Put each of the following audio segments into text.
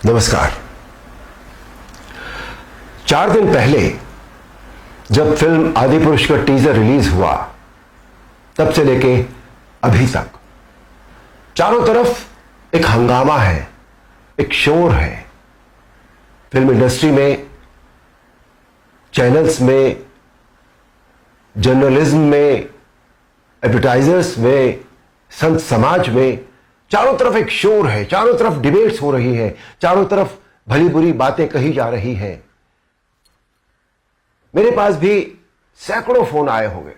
नमस्कार। 4 दिन पहले जब फिल्म आदिपुरुष का टीजर रिलीज हुआ, तब से लेके अभी तक चारों तरफ एक हंगामा है, एक शोर है। फिल्म इंडस्ट्री में, चैनल्स में, जर्नलिज्म में, एडवर्टाइजर्स में, संत समाज में चारों तरफ एक शोर है, चारों तरफ डिबेट्स हो रही है, चारों तरफ भली बुरी बातें कही जा रही हैं। मेरे पास भी सैकड़ों फोन आए होंगे,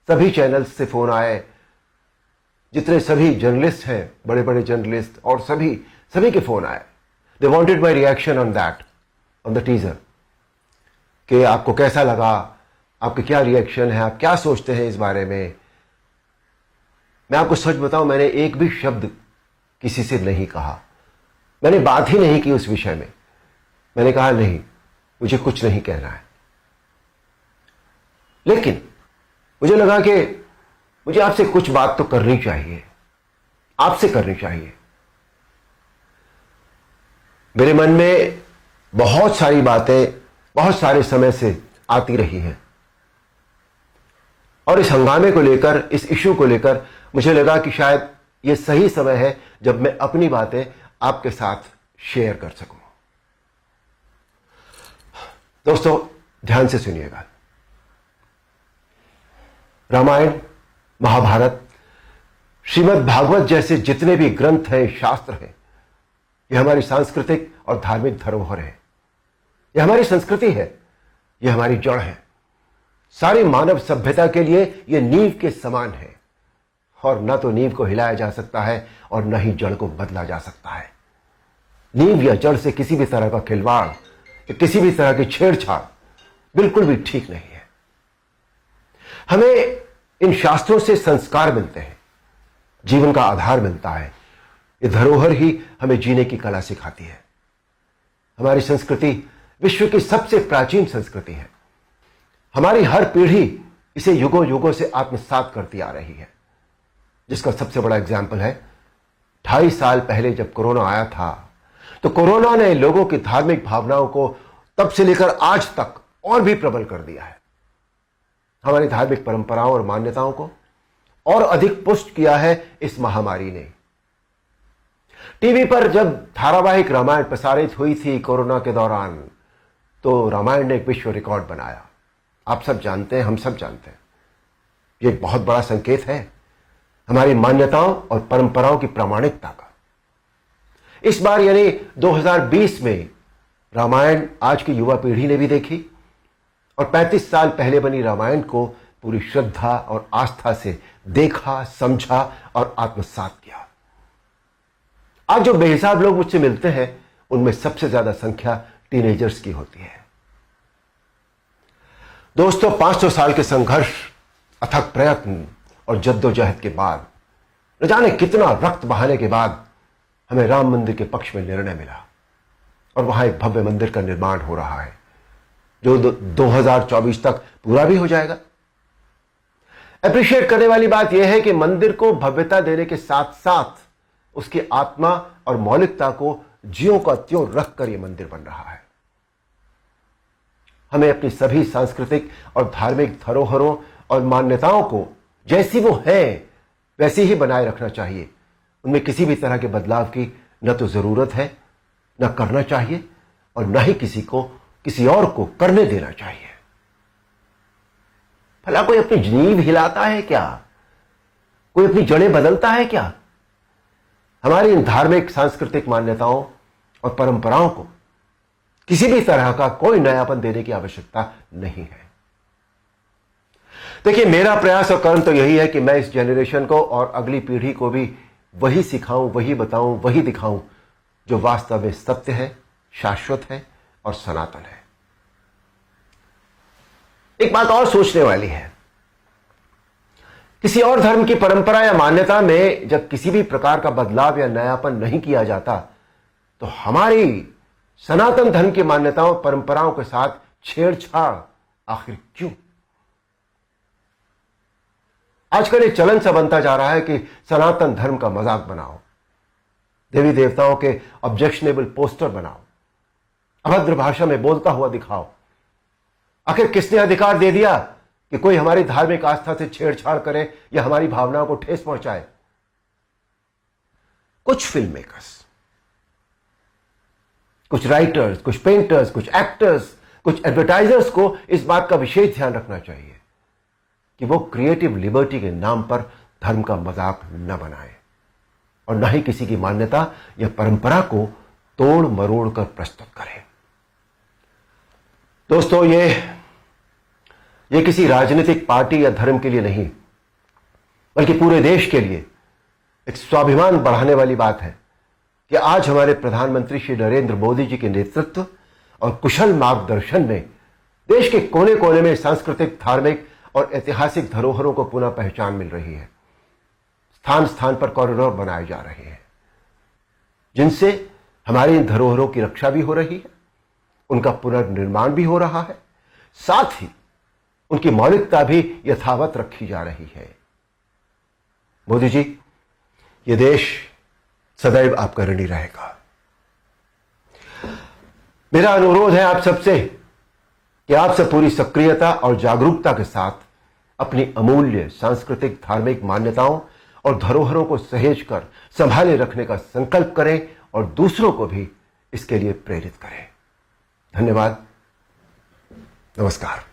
सभी चैनल्स से फोन आए, जितने सभी जर्नलिस्ट हैं, बड़े बड़े जर्नलिस्ट, और सभी के फोन आए। They wanted my reaction on that, on the teaser, कि आपको कैसा लगा, आपके क्या रिएक्शन है, आप क्या सोचते हैं इस बारे में। मैं आपको सच बताऊं, मैंने एक भी शब्द किसी से नहीं कहा, मैंने बात ही नहीं की उस विषय में। मैंने कहा नहीं, मुझे कुछ नहीं कहना है। लेकिन मुझे लगा कि मुझे आपसे कुछ बात तो करनी चाहिए, आपसे करनी चाहिए। मेरे मन में बहुत सारी बातें बहुत सारे समय से आती रही हैं, और इस हंगामे को लेकर, इस इश्यू को लेकर मुझे लगा कि शायद यह सही समय है जब मैं अपनी बातें आपके साथ शेयर कर सकूं। दोस्तों, ध्यान से सुनिएगा। रामायण, महाभारत, श्रीमद् भागवत जैसे जितने भी ग्रंथ हैं, शास्त्र हैं, यह हमारी सांस्कृतिक और धार्मिक धरोहर है। यह हमारी संस्कृति है, यह हमारी जड़ है। सारी मानव सभ्यता के लिए यह नींव के समान है, और न तो नींव को हिलाया जा सकता है और न ही जड़ को बदला जा सकता है। नींव या जड़ से किसी भी तरह का खिलवाड़, किसी भी तरह की छेड़छाड़ बिल्कुल भी ठीक नहीं है। हमें इन शास्त्रों से संस्कार मिलते हैं, जीवन का आधार मिलता है। ये धरोहर ही हमें जीने की कला सिखाती है। हमारी संस्कृति विश्व की सबसे प्राचीन संस्कृति है। हमारी हर पीढ़ी इसे युगों युगों से आत्मसात करती आ रही है, जिसका सबसे बड़ा एग्जाम्पल है 2.5 साल पहले जब कोरोना आया था, तो कोरोना ने लोगों की धार्मिक भावनाओं को तब से लेकर आज तक और भी प्रबल कर दिया है। हमारी धार्मिक परंपराओं और मान्यताओं को और अधिक पुष्ट किया है इस महामारी ने। टीवी पर जब धारावाहिक रामायण प्रसारित हुई थी कोरोना के दौरान, तो रामायण ने एक विश्व रिकॉर्ड बनाया। आप सब जानते हैं, हम सब जानते हैं, यह एक बहुत बड़ा संकेत है हमारी मान्यताओं और परंपराओं की प्रामाणिकता का। इस बार यानी 2020 में रामायण आज की युवा पीढ़ी ने भी देखी, और 35 साल पहले बनी रामायण को पूरी श्रद्धा और आस्था से देखा, समझा और आत्मसात किया। आज जो बेहिसाब लोग मुझसे मिलते हैं, उनमें सबसे ज्यादा संख्या टीनेजर्स की होती है। दोस्तों, 500 साल के संघर्ष, अथक प्रयत्न और जद्दोजहद के बाद, न जाने कितना रक्त बहाने के बाद हमें राम मंदिर के पक्ष में निर्णय मिला, और वहां एक भव्य मंदिर का निर्माण हो रहा है, जो 2024 तक पूरा भी हो जाएगा। अप्रिशिएट करने वाली बात यह है कि मंदिर को भव्यता देने के साथ साथ उसकी आत्मा और मौलिकता को ज्यों का त्यों रखकर यह मंदिर बन रहा है। हमें अपनी सभी सांस्कृतिक और धार्मिक धरोहरों और मान्यताओं को जैसी वो है वैसी ही बनाए रखना चाहिए। उनमें किसी भी तरह के बदलाव की न तो जरूरत है, न करना चाहिए, और न ही किसी और को करने देना चाहिए। भला कोई अपनी नींव हिलाता है क्या? कोई अपनी जड़ें बदलता है क्या? हमारी इन धार्मिक सांस्कृतिक मान्यताओं और परंपराओं को किसी भी तरह का कोई नयापन देने की आवश्यकता नहीं है। देखिए, मेरा प्रयास और कर्म तो यही है कि मैं इस जनरेशन को और अगली पीढ़ी को भी वही सिखाऊं, वही बताऊं, वही दिखाऊं जो वास्तव में सत्य है, शाश्वत है और सनातन है। एक बात और सोचने वाली है, किसी और धर्म की परंपरा या मान्यता में जब किसी भी प्रकार का बदलाव या नयापन नहीं किया जाता, तो हमारी सनातन धर्म की मान्यताओं परंपराओं के साथ छेड़छाड़ आखिर क्यों? आजकल एक चलन सा बनता जा रहा है कि सनातन धर्म का मजाक बनाओ। देवी देवताओं के ऑब्जेक्शनेबल पोस्टर बनाओ, अभद्र भाषा में बोलता हुआ दिखाओ। आखिर किसने अधिकार दे दिया कि कोई हमारी धार्मिक आस्था से छेड़छाड़ करे या हमारी भावनाओं को ठेस पहुंचाए? कुछ फिल्म मेकर्स, कुछ राइटर्स, कुछ पेंटर्स, कुछ एक्टर्स, कुछ एडवर्टाइजर्स को इस बात का विशेष ध्यान रखना चाहिए कि वो क्रिएटिव लिबर्टी के नाम पर धर्म का मजाक न बनाए और न ही किसी की मान्यता या परंपरा को तोड़ मरोड़ कर प्रस्तुत करें। दोस्तों, ये किसी राजनीतिक पार्टी या धर्म के लिए नहीं, बल्कि पूरे देश के लिए एक स्वाभिमान बढ़ाने वाली बात है कि आज हमारे प्रधानमंत्री श्री नरेंद्र मोदी जी के नेतृत्व और कुशल मार्गदर्शन में देश के कोने कोने में सांस्कृतिक, धार्मिक और ऐतिहासिक धरोहरों को पुनः पहचान मिल रही है। स्थान स्थान पर कॉरिडोर बनाए जा रहे हैं, जिनसे हमारी इन धरोहरों की रक्षा भी हो रही है, उनका पुनर्निर्माण भी हो रहा है, साथ ही उनकी मौलिकता भी यथावत रखी जा रही है। मोदी जी, ये देश सदैव आपका ऋणी रहेगा। मेरा अनुरोध है आप सबसे कि आप सब पूरी सक्रियता और जागरूकता के साथ अपनी अमूल्य सांस्कृतिक, धार्मिक मान्यताओं और धरोहरों को सहेज कर संभाले रखने का संकल्प करें और दूसरों को भी इसके लिए प्रेरित करें। धन्यवाद। नमस्कार।